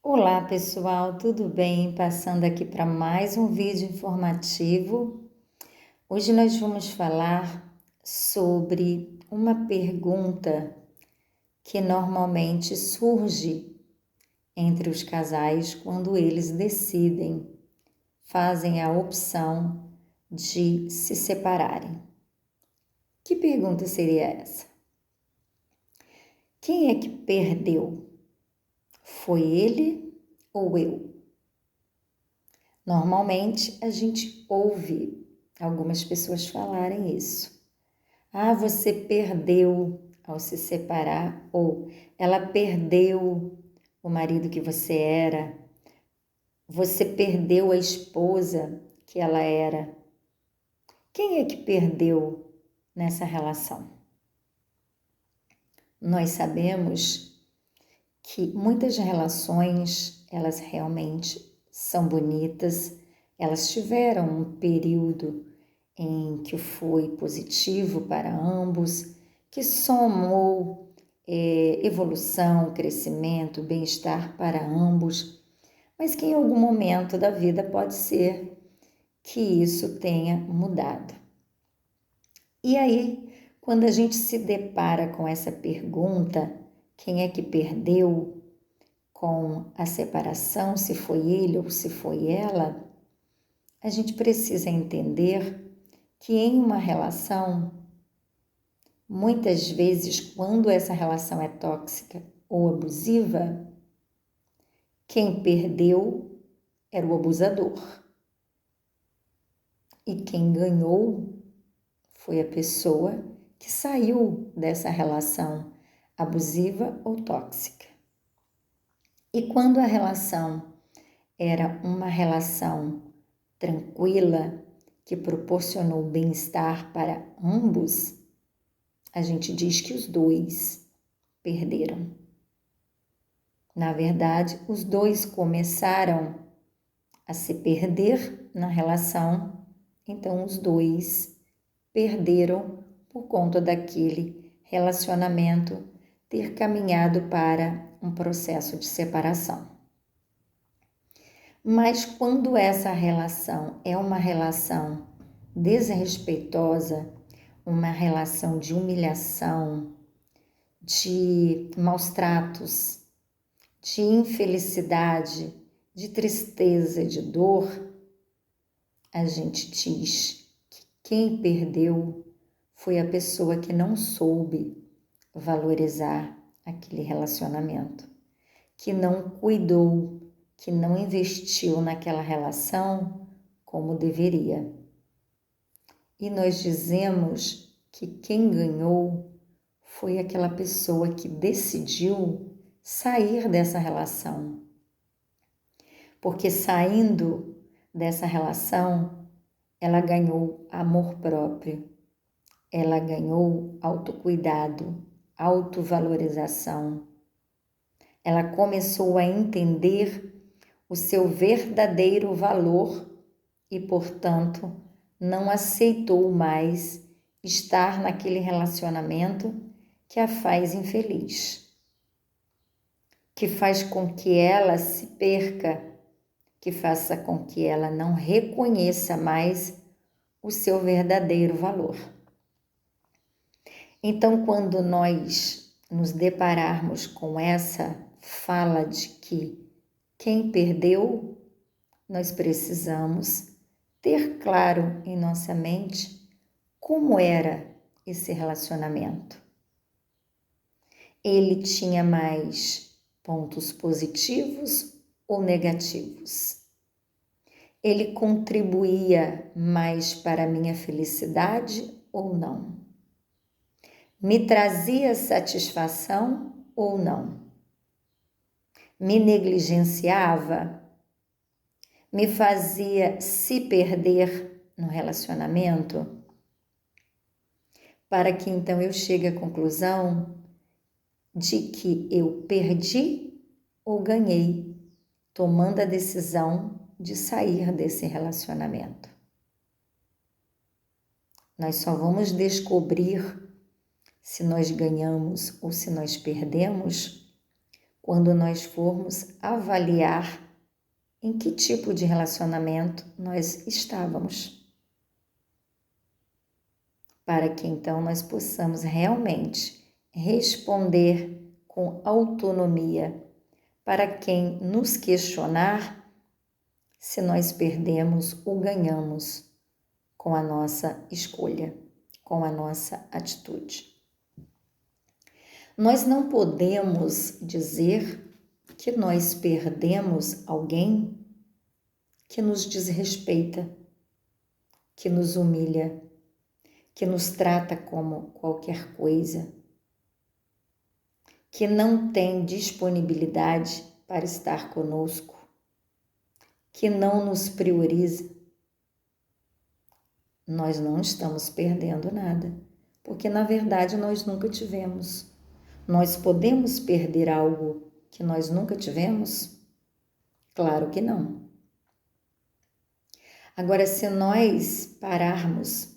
Olá pessoal, tudo bem? Passando aqui para mais um vídeo informativo. Hoje nós vamos falar sobre uma pergunta que normalmente surge entre os casais quando eles decidem, fazem a opção de se separarem. Que pergunta seria essa? Quem é que perdeu? Foi ele ou eu? Normalmente a gente ouve algumas pessoas falarem isso. Ah, você perdeu ao se separar, ou ela perdeu o marido que você era, você perdeu a esposa que ela era. Quem é que perdeu nessa relação? Nós sabemos que muitas relações, elas realmente são bonitas, elas tiveram um período em que foi positivo para ambos, que somou evolução, crescimento, bem-estar para ambos, mas que em algum momento da vida pode ser que isso tenha mudado. E aí, quando a gente se depara com essa pergunta, quem é que perdeu com a separação, se foi ele ou se foi ela, a gente precisa entender que em uma relação, muitas vezes, quando essa relação é tóxica ou abusiva, quem perdeu era o abusador. E quem ganhou foi a pessoa que saiu dessa relação abusiva ou tóxica. E quando a relação era uma relação tranquila, que proporcionou bem-estar para ambos, a gente diz que os dois perderam. Na verdade, os dois começaram a se perder na relação, então os dois perderam por conta daquele relacionamento ter caminhado para um processo de separação. Mas quando essa relação é uma relação desrespeitosa, uma relação de humilhação, de maus tratos, de infelicidade, de tristeza, de dor, a gente diz que quem perdeu foi a pessoa que não soube valorizar aquele relacionamento, que não cuidou, que não investiu naquela relação como deveria. E nós dizemos que quem ganhou foi aquela pessoa que decidiu sair dessa relação. Porque saindo dessa relação, ela ganhou amor próprio, ela ganhou autocuidado, autovalorização. Ela começou a entender o seu verdadeiro valor e, portanto, não aceitou mais estar naquele relacionamento que a faz infeliz, que faz com que ela se perca, que faça com que ela não reconheça mais o seu verdadeiro valor. Então, quando nós nos depararmos com essa fala de que quem perdeu, nós precisamos ter claro em nossa mente como era esse relacionamento. Ele tinha mais pontos positivos ou negativos? Ele contribuía mais para a minha felicidade ou não? Me trazia satisfação ou não? Me negligenciava? Me fazia se perder no relacionamento? Para que então eu chegue à conclusão de que eu perdi ou ganhei, tomando a decisão de sair desse relacionamento. Nós só vamos descobrir se nós ganhamos ou se nós perdemos quando nós formos avaliar em que tipo de relacionamento nós estávamos, para que então nós possamos realmente responder com autonomia para quem nos questionar se nós perdemos ou ganhamos com a nossa escolha, com a nossa atitude. Nós não podemos dizer que nós perdemos alguém que nos desrespeita, que nos humilha, que nos trata como qualquer coisa, que não tem disponibilidade para estar conosco, que não nos prioriza. Nós não estamos perdendo nada, porque na verdade nós nunca tivemos. Nós podemos perder algo que nós nunca tivemos? Claro que não. Agora, se nós pararmos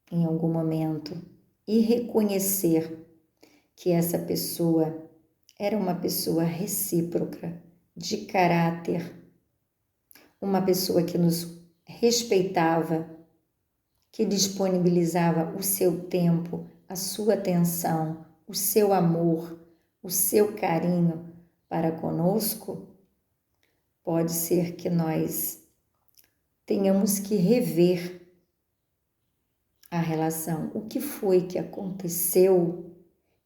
em algum momento e reconhecer que essa pessoa era uma pessoa recíproca, de caráter, uma pessoa que nos respeitava, que disponibilizava o seu tempo, a sua atenção, o seu amor, o seu carinho para conosco, pode ser que nós tenhamos que rever a relação. O que foi que aconteceu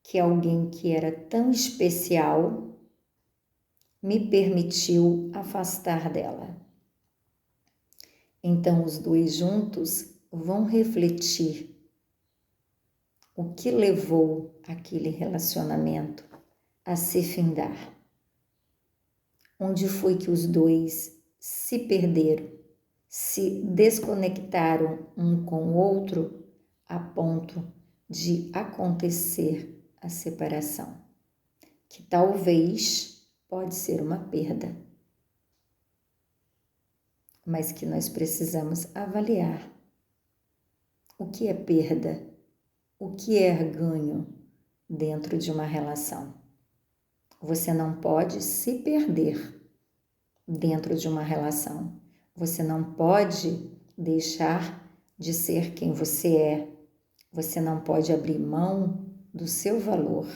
que alguém que era tão especial me permitiu afastar dela? Então, os dois juntos vão refletir o que levou aquele relacionamento a se findar. Onde foi que os dois se perderam, se desconectaram um com o outro a ponto de acontecer a separação, que talvez pode ser uma perda, mas que nós precisamos avaliar. O que é perda? O que é ganho dentro de uma relação? Você não pode se perder dentro de uma relação. Você não pode deixar de ser quem você é. Você não pode abrir mão do seu valor.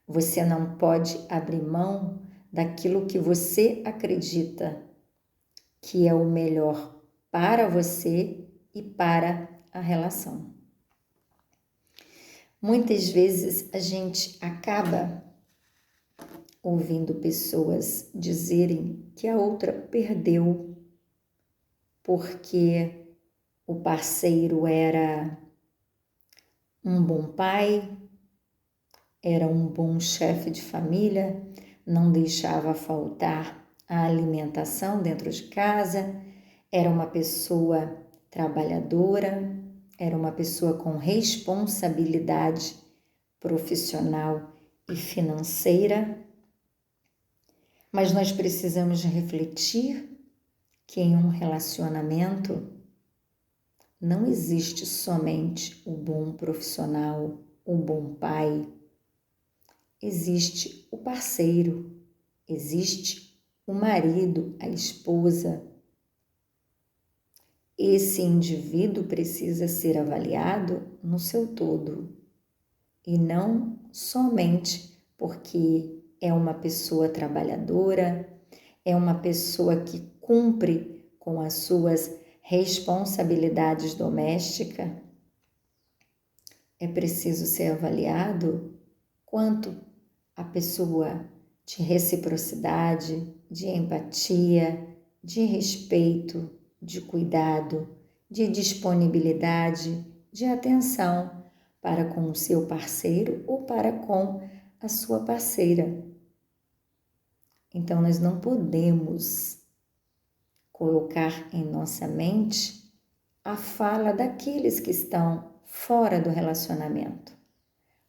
Você não pode abrir mão daquilo que você acredita que é o melhor para você e para a relação. Muitas vezes a gente acaba ouvindo pessoas dizerem que a outra perdeu porque o parceiro era um bom pai, era um bom chefe de família, não deixava faltar a alimentação dentro de casa, era uma pessoa trabalhadora, era uma pessoa com responsabilidade profissional e financeira. Mas nós precisamos refletir que em um relacionamento não existe somente o bom profissional, o bom pai. Existe o parceiro, existe o marido, a esposa. Esse indivíduo precisa ser avaliado no seu todo e não somente porque é uma pessoa trabalhadora, é uma pessoa que cumpre com as suas responsabilidades domésticas. É preciso ser avaliado quanto a pessoa de reciprocidade, de empatia, de respeito, de cuidado, de disponibilidade, de atenção para com o seu parceiro ou para com a sua parceira. Então, nós não podemos colocar em nossa mente a fala daqueles que estão fora do relacionamento.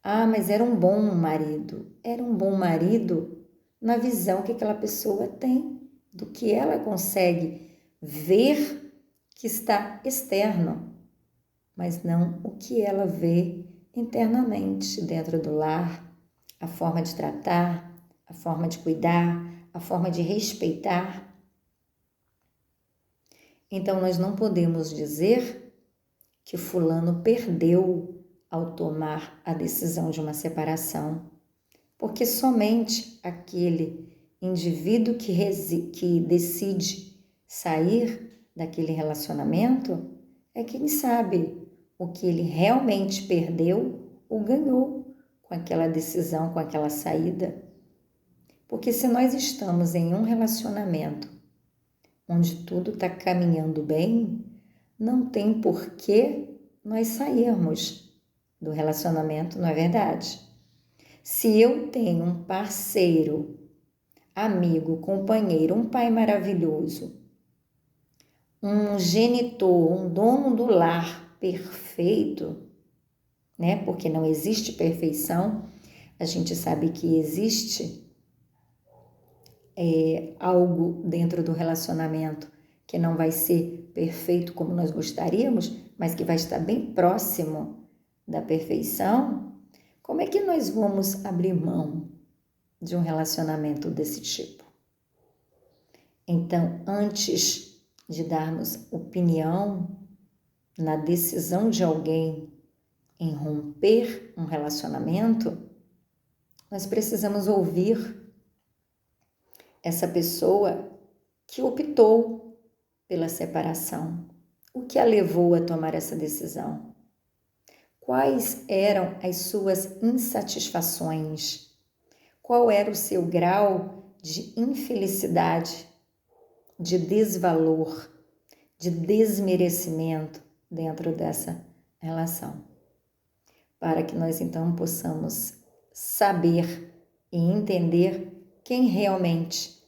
Ah, mas era um bom marido. Era um bom marido na visão que aquela pessoa tem, do que ela consegue ver que está externo, mas não o que ela vê internamente dentro do lar, a forma de tratar, a forma de cuidar, a forma de respeitar. Então, nós não podemos dizer que fulano perdeu ao tomar a decisão de uma separação, porque somente aquele indivíduo que decide sair daquele relacionamento é quem sabe o que ele realmente perdeu ou ganhou com aquela decisão, com aquela saída. Porque se nós estamos em um relacionamento onde tudo está caminhando bem, não tem por que nós sairmos do relacionamento, não é verdade? Se eu tenho um parceiro, amigo, companheiro, um pai maravilhoso, um genitor, um dono do lar perfeito, né? Porque não existe perfeição, a gente sabe que existe algo dentro do relacionamento que não vai ser perfeito como nós gostaríamos, mas que vai estar bem próximo da perfeição. Como é que nós vamos abrir mão de um relacionamento desse tipo? Então, antes de darmos opinião na decisão de alguém em romper um relacionamento, nós precisamos ouvir essa pessoa que optou pela separação. O que a levou a tomar essa decisão? Quais eram as suas insatisfações? Qual era o seu grau de infelicidade, de desvalor, de desmerecimento dentro dessa relação? Para que nós então possamos saber e entender quem realmente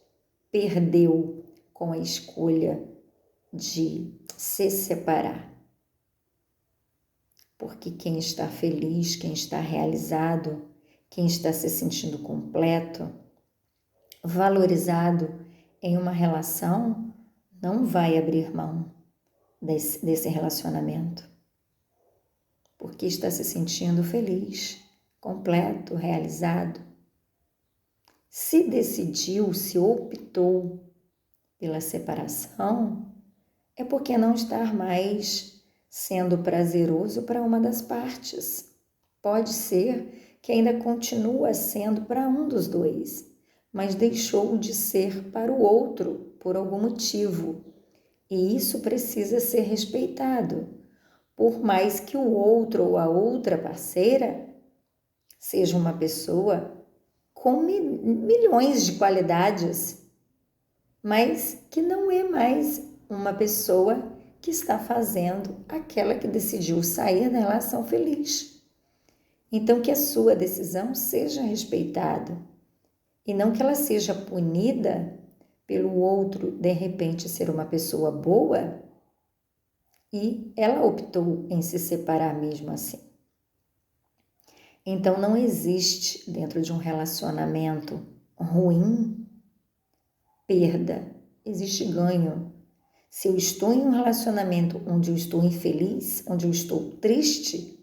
perdeu com a escolha de se separar. Porque quem está feliz, quem está realizado, quem está se sentindo completo, valorizado em uma relação, não vai abrir mão desse relacionamento. Porque está se sentindo feliz, completo, realizado. Se decidiu, se optou pela separação, é porque não está mais sendo prazeroso para uma das partes. Pode ser que ainda continua sendo para um dos dois, mas deixou de ser para o outro por algum motivo. E isso precisa ser respeitado, por mais que o outro ou a outra parceira seja uma pessoa com milhões de qualidades, mas que não é mais uma pessoa que está fazendo aquela que decidiu sair da relação feliz. Então, que a sua decisão seja respeitada e não que ela seja punida pelo outro, de repente, ser uma pessoa boa e ela optou em se separar mesmo assim. Então, não existe dentro de um relacionamento ruim perda, existe ganho. Se eu estou em um relacionamento onde eu estou infeliz, onde eu estou triste,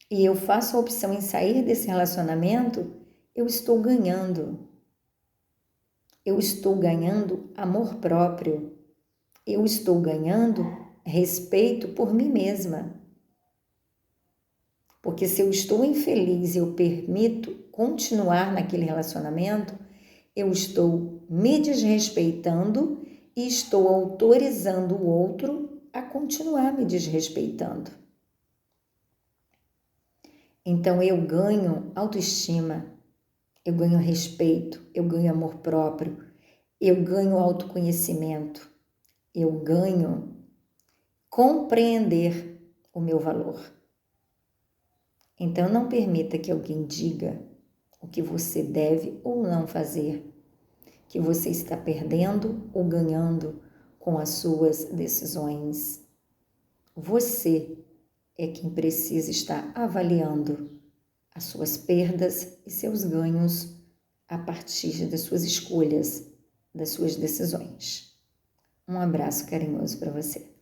e eu faço a opção em sair desse relacionamento, eu estou ganhando. Eu estou ganhando amor próprio. Eu estou ganhando respeito por mim mesma. Porque se eu estou infeliz e eu permito continuar naquele relacionamento, eu estou me desrespeitando e estou autorizando o outro a continuar me desrespeitando. Então eu ganho autoestima, eu ganho respeito, eu ganho amor próprio, eu ganho autoconhecimento, eu ganho compreender o meu valor. Então não permita que alguém diga o que você deve ou não fazer, que você está perdendo ou ganhando com as suas decisões. Você é quem precisa estar avaliando as suas perdas e seus ganhos a partir das suas escolhas, das suas decisões. Um abraço carinhoso para você.